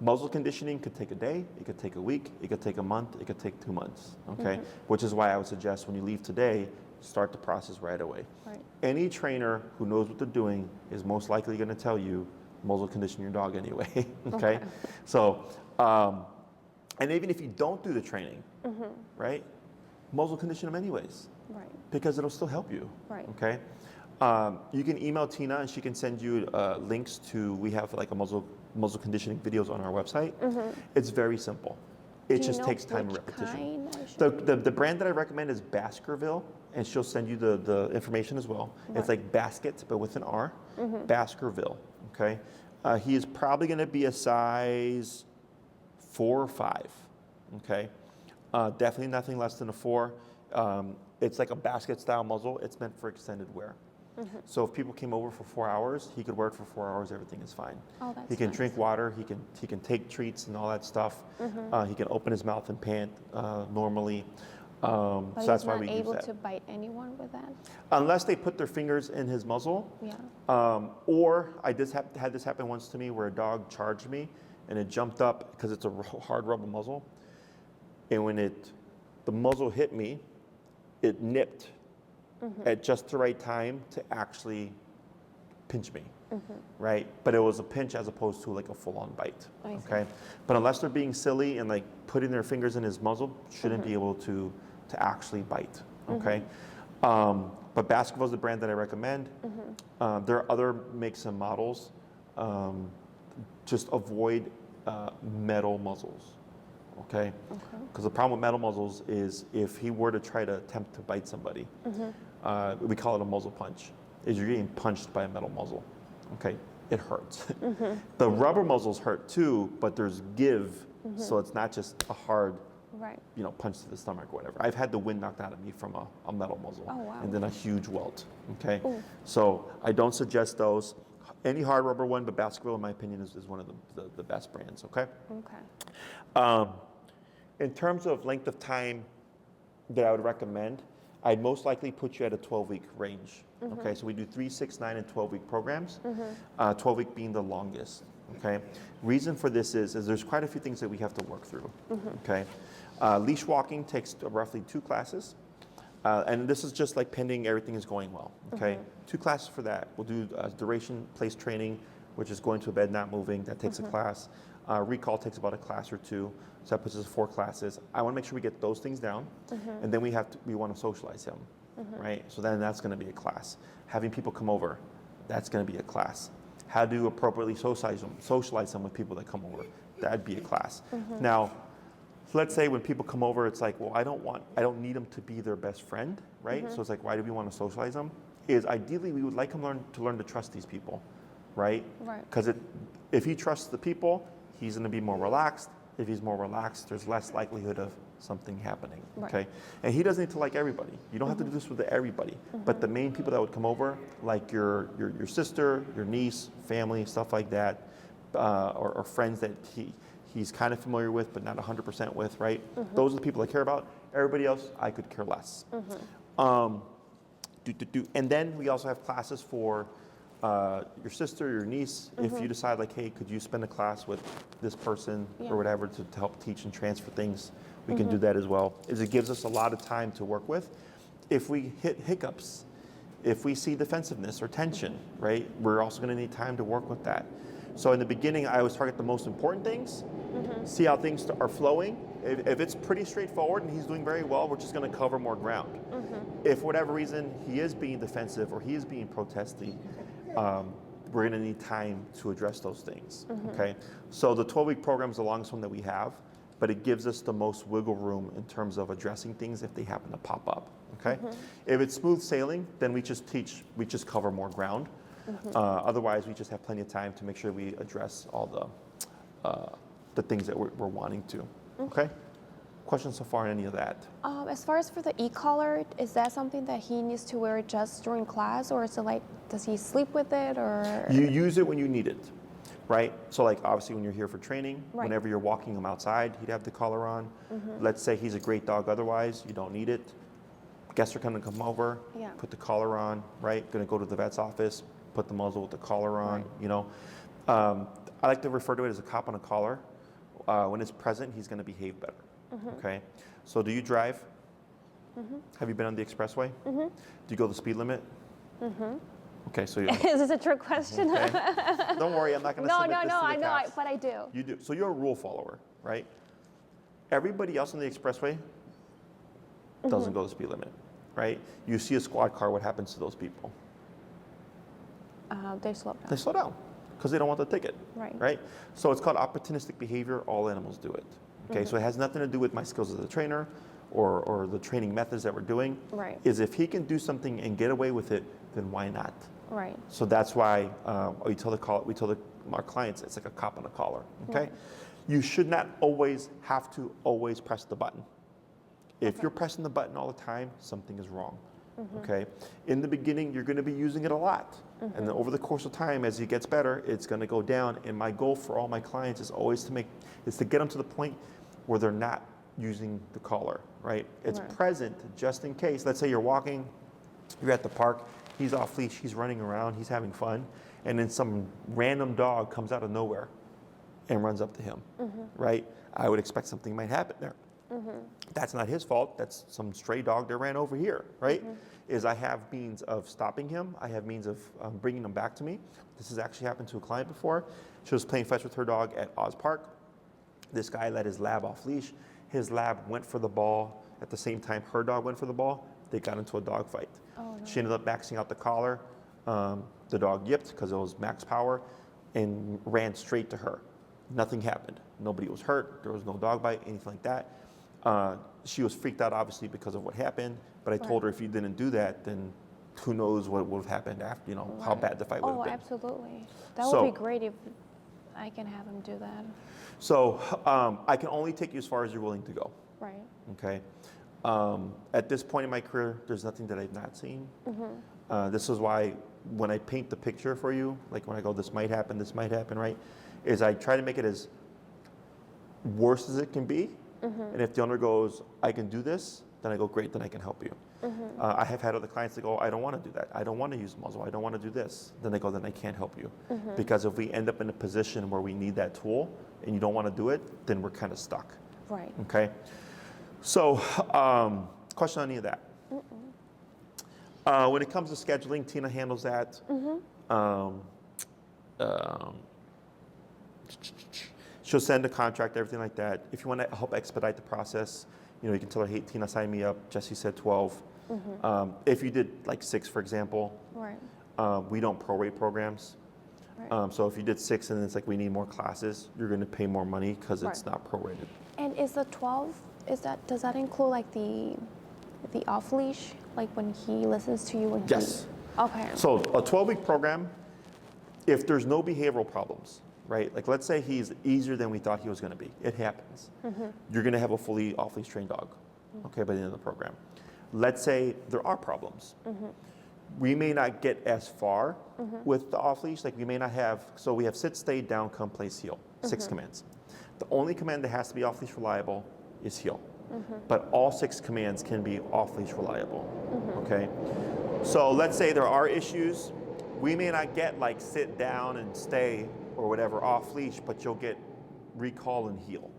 Muzzle conditioning could take a day, it could take a week, it could take a month, it could take 2 months, okay? Which is why I would suggest when you leave today, start the process right away. Right. Any trainer who knows what they're doing is most likely going to tell you muzzle condition your dog anyway. Okay? So, and even if you don't do the training, right? Muzzle condition them anyways. Right. Because it'll still help you. Right. Okay? You can email Tina and she can send you links to, we have like a muzzle conditioning videos on our website. It's very simple. It just takes time and repetition. The brand that I recommend is Baskerville, and she'll send you the information as well. Right. It's like basket, but with an R. Baskerville, okay? He is probably gonna be a size 4 or 5, okay? Definitely nothing less than a 4. It's like a basket style muzzle. It's meant for extended wear. So if people came over for 4 hours, he could wear it for 4 hours. Everything is fine. Oh, that's he can nice. drink water. He can take treats and all that stuff. He can open his mouth and pant normally. But So he's that's why not we use able that. to bite anyone with that? Unless they put their fingers in his muzzle. Yeah. Or I just had this happen once to me where a dog charged me and it jumped up because it's a hard rubber muzzle. And when the muzzle hit me, it nipped at just the right time to actually pinch me, right? But it was a pinch as opposed to like a full-on bite, I see. okay? But unless they're being silly and like putting their fingers in his muzzle, shouldn't be able to actually bite, okay? But Baskerville is the brand that I recommend. There are other makes and models. Just avoid metal muzzles, okay? Because the problem with metal muzzles is if he were to try to attempt to bite somebody, we call it a muzzle punch, is you're getting punched by a metal muzzle, okay? It hurts. The rubber muzzles hurt too, but there's give, so it's not just a hard, Right. punch to the stomach or whatever. I've had the wind knocked out of me from a metal muzzle, Oh, wow. and then a huge welt, okay? Ooh. So I don't suggest those. Any hard rubber one, but Baskerville, in my opinion, is one of the best brands, okay? Okay. In terms of length of time that I would recommend, I'd most likely put you at a 12-week range, okay? So we do 3, 6, 9, and 12-week programs, 12-week being the longest, okay? Reason for this is there's quite a few things that we have to work through, okay? Leash walking takes roughly 2 classes. And this is just like pending everything is going well, okay? 2 classes for that. We'll do duration place training, which is going to a bed, not moving. That takes a class. Recall takes about a class or 2. So that puts us 4 classes. I want to make sure we get those things down. And then we want to socialize him, right? So then that's going to be a class. Having people come over, that's going to be a class. How to appropriately socialize them with people that come over, that'd be a class. Now, so let's say when people come over, it's like, well, I don't need them to be their best friend, right? So it's like, why do we want to socialize them? Is ideally we would like them to learn to trust these people, right? Right. Because if he trusts the people, he's going to be more relaxed. If he's more relaxed, there's less likelihood of something happening, okay? And he doesn't need to like everybody. You don't have to do this with everybody. But the main people that would come over, like your sister, your niece, family, stuff like that, or friends that he's kind of familiar with, but not 100% with, right? Those are the people I care about. Everybody else, I could care less. And then we also have classes for your sister, your niece. If you decide like, hey, could you spend a class with this person or whatever to help teach and transfer things, we can do that as well. It gives us a lot of time to work with. If we hit hiccups, if we see defensiveness or tension, right, we're also going to need time to work with that. So in the beginning, I always target the most important things, see how things are flowing. If it's pretty straightforward and he's doing very well, we're just going to cover more ground. If for whatever reason he is being defensive or he is being protesty, we're going to need time to address those things, okay? So the 12-week program is the longest one that we have, but it gives us the most wiggle room in terms of addressing things if they happen to pop up, okay? If it's smooth sailing, then we just cover more ground. Otherwise, we just have plenty of time to make sure we address all the things that we're wanting to. Okay? Questions so far on any of that? As far as for the e-collar, is that something that he needs to wear just during class, or is it like, does he sleep with it, or? You use it when you need it, right? So like obviously when you're here for training, Right. whenever you're walking him outside, he'd have the collar on. Let's say he's a great dog otherwise, you don't need it. Guests are gonna come over, Yeah. put the collar on, right? Gonna go to the vet's office, put the muzzle with the collar on, Right. you know. I like to refer to it as a cop on a collar. When it's present, he's gonna behave better, okay? So do you drive? Have you been on the expressway? Do you go the speed limit? Okay, so you Is this a trick question? okay. Don't worry, I'm not gonna No, submit this to the I know, cops. but I do. You do. So you're a rule follower, right? Everybody else on the expressway doesn't go the speed limit, right? You see a squad car, what happens to those people? They slow down. They slow down because they don't want the ticket, Right. right? So it's called opportunistic behavior. All animals do it, okay? So it has nothing to do with my skills as a trainer or the training methods that we're doing. Right. Is if he can do something and get away with it, then why not? Right. So that's why we tell our clients it's like a cop on a collar. Okay, Right. you should not always have to press the button. If you're pressing the button all the time, something is wrong. okay? In the beginning, you're gonna be using it a lot. And then over the course of time, as he gets better, it's gonna go down. And my goal for all my clients is always to get them to the point where they're not using the collar, right? It's present just in case. Let's say you're walking, you're at the park, he's off leash, he's running around, he's having fun, and then some random dog comes out of nowhere and runs up to him, right? I would expect something might happen there. That's not his fault. That's some stray dog that ran over here, right? Is I have means of stopping him. I have means of bringing him back to me. This has actually happened to a client before. She was playing fetch with her dog at Oz Park. This guy let his lab off leash. His lab went for the ball at the same time her dog went for the ball. They got into a dog fight. Oh, no. She ended up maxing out the collar. The dog yipped because it was max power and ran straight to her. Nothing happened. Nobody was hurt. There was no dog bite, anything like that. She was freaked out, obviously, because of what happened. But I told her if you didn't do that, then who knows what would have happened after, how bad the fight would have been. Oh, absolutely. That would be great if I can have him do that. So I can only take you as far as you're willing to go. Right. Okay. At this point in my career, there's nothing that I've not seen. This is why when I paint the picture for you, like when I go, this might happen, right? Is I try to make it as worse as it can be. And if the owner goes, I can do this, then I go, great, then I can help you. I have had other clients that go, I don't want to do that. I don't want to use muzzle. I don't want to do this. Then they go, then I can't help you. Because if we end up in a position where we need that tool and you don't want to do it, then we're kind of stuck. Right. Okay. So, question on any of that? When it comes to scheduling, Tina handles that. She'll send a contract, everything like that. If you want to help expedite the process, you can tell her, hey, Tina, sign me up. Jesse said 12. If you did like 6, for example, we don't prorate programs. So if you did 6 and it's like we need more classes, you're going to pay more money because it's not prorated. And is the 12, does that include like the off leash, like when he listens to you when Yes. Okay. So a 12-week program, if there's no behavioral problems, right? Like let's say he's easier than we thought he was going to be. It happens. You're going to have a fully off-leash trained dog, okay, by the end of the program. Let's say there are problems. We may not get as far with the off-leash. Like we may not have, so we have sit, stay, down, come, place, heel, 6 commands. The only command that has to be off-leash reliable is heel. But all 6 commands can be off-leash reliable, okay? So let's say there are issues. We may not get like sit down and stay or whatever off leash, but you'll get recall and heel,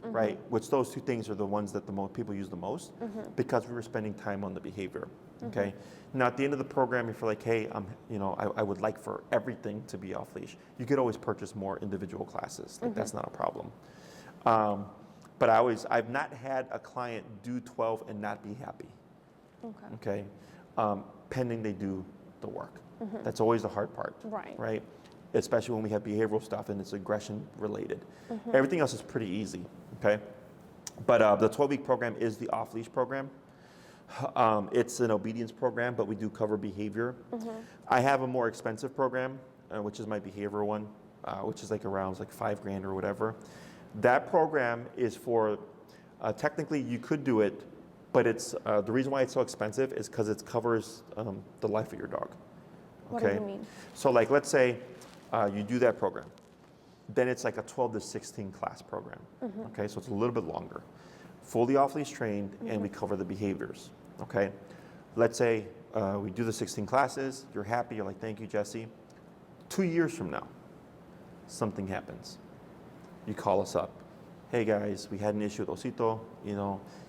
right? Which those 2 things are the ones that the most people use the most because we were spending time on the behavior, okay? Now at the end of the program, if you're like, hey, I would like for everything to be off leash, you could always purchase more individual classes. Like that's not a problem. But I've not had a client do 12 and not be happy, okay? Pending they do the work. That's always the hard part, right? Especially when we have behavioral stuff and it's aggression related. Everything else is pretty easy, okay? But the 12-week program is the off-leash program. It's an obedience program, but we do cover behavior. I have a more expensive program, which is my behavioral one, which is like around like $5,000 or whatever. That program is for, technically you could do it, but it's the reason why it's so expensive is because it covers the life of your dog. Okay? What do you mean? So like let's say you do that program. Then it's like a 12 to 16 class program. Okay, so it's a little bit longer. Fully off-leash trained and we cover the behaviors. Okay, let's say we do the 16 classes, you're happy, you're like, thank you, Jesse. 2 years from now, something happens. You call us up. Hey guys, we had an issue with Osito,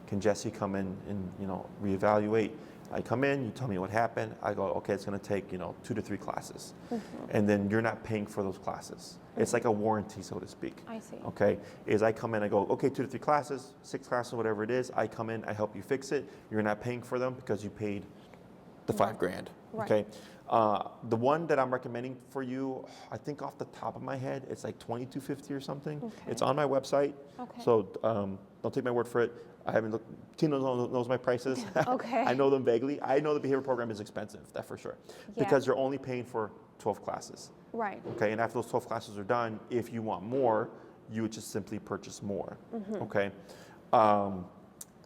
can Jesse come in and, reevaluate? I come in, you tell me what happened. I go, okay, it's going to take, 2 to 3 classes. And then you're not paying for those classes. It's like a warranty, so to speak. I see. Okay, I come in, I go, okay, 2 to 3 classes, 6 classes, whatever it is. I come in, I help you fix it. You're not paying for them because you paid the $5,000. Okay. The one that I'm recommending for you, I think off the top of my head, it's like $2,250 or something. Okay. It's on my website. Okay. So don't take my word for it. I haven't looked. Tina knows my prices. Okay. I know them vaguely. I know the behavior program is expensive, that for sure. Yeah. Because you're only paying for 12 classes. Right. Okay, and after those 12 classes are done, if you want more, you would just simply purchase more. Okay.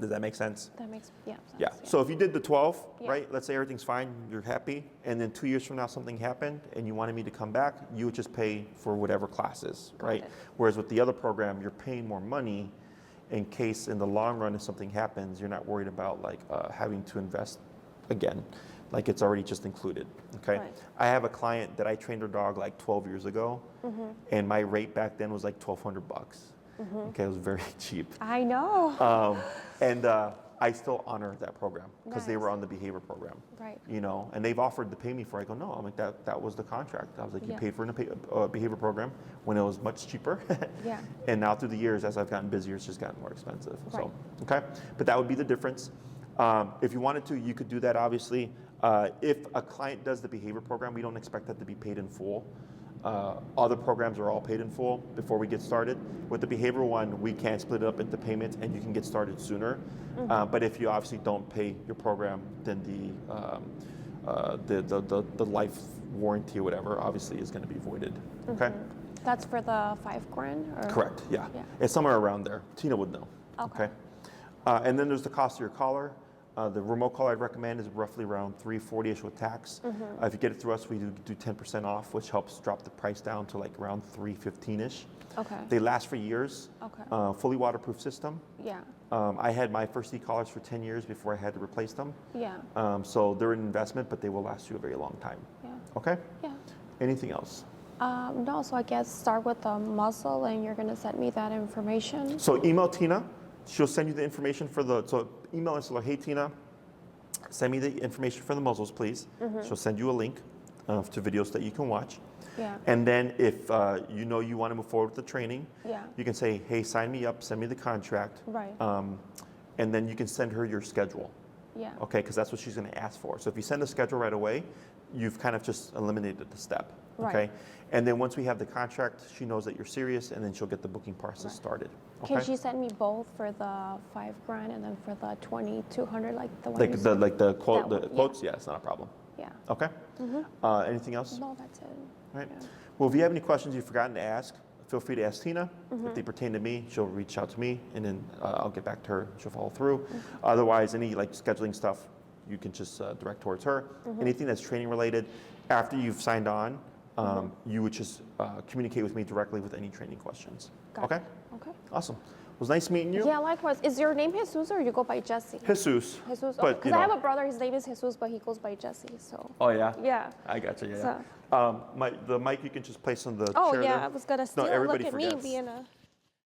Does that make sense? That makes sense. Yeah. So if you did the 12, Yeah. right? Let's say everything's fine, you're happy, and then 2 years from now something happened, and you wanted me to come back, you would just pay for whatever classes, right? it. Whereas with the other program, you're paying more money in case in the long run if something happens, you're not worried about like having to invest again, like it's already just included. Okay. Right. I have a client that I trained her dog like 12 years ago, and my rate back then was like $1,200. Okay, it was very cheap. I know. And I still honor that program because they Nice. were on the behavior program. Right. You know, and they've offered to pay me for it. I go, no, I'm like, that was the contract. I was like, you Yeah. paid for a behavior program when it was much cheaper. Yeah. And now through the years, as I've gotten busier, it's just gotten more expensive. Right. So, okay. But that would be the difference. If you wanted to, you could do that, obviously. If a client does the behavior program, we don't expect that to be paid in full. Other programs are all paid in full before we get started. With the behavioral one, we can split it up into payments and you can get started sooner. But if you obviously don't pay your program, then the life warranty or whatever obviously is going to be voided. Okay? That's for the $5,000? Or? Correct, yeah. Yeah. It's somewhere around there. Tina would know. Okay. And then there's the cost of your collar. The remote collar I'd recommend is roughly around $340-ish with tax. If you get it through us, we do 10% off, which helps drop the price down to like around $315-ish. Okay. They last for years. Okay. Fully waterproof system. Yeah. I had my first e-collars for 10 years before I had to replace them. Yeah. So they're an investment, but they will last you a very long time. Yeah. Okay? Yeah. Anything else? No, so I guess start with the muzzle and you're going to send me that information. So email Tina. She'll send you the information for so email us, hey Tina, send me the information for the muzzles, please. She'll send you a link to videos that you can watch. Yeah. And then if you know you want to move forward with the training, Yeah. you can say, hey, sign me up, send me the contract. Right. And then you can send her your schedule. Yeah. Okay, because that's what she's going to ask for. So if you send the schedule right away, you've kind of just eliminated the step. Right. Okay. And then once we have the contract, she knows that you're serious, and then she'll get the booking process started. Okay. Can she send me both for the $5,000 and then for the $2,200, like the one? Like you the said? like the quote, That the one, yeah. quotes? Yeah, it's not a problem. Yeah. Okay. Anything else? No, that's it. Right. Yeah. Well, if you have any questions you've forgotten to ask, feel free to ask Tina. If they pertain to me, she'll reach out to me, and then I'll get back to her. She'll follow through. Otherwise, any like scheduling stuff, you can just direct towards her. Anything that's training related, after you've signed on, you would just communicate with me directly with any training questions. Got Okay. it. Okay. Awesome. It was nice meeting you. Yeah, likewise. Is your name Jesus or you go by Jesse? Jesus. Jesus. But, Because I have a brother, his name is Jesus, but he goes by Jesse. So. Oh yeah. Yeah. I got you. Yeah. So- The mic you can just place on the Oh chair yeah, there. I was gonna steal. Look everybody at forgets. me being a.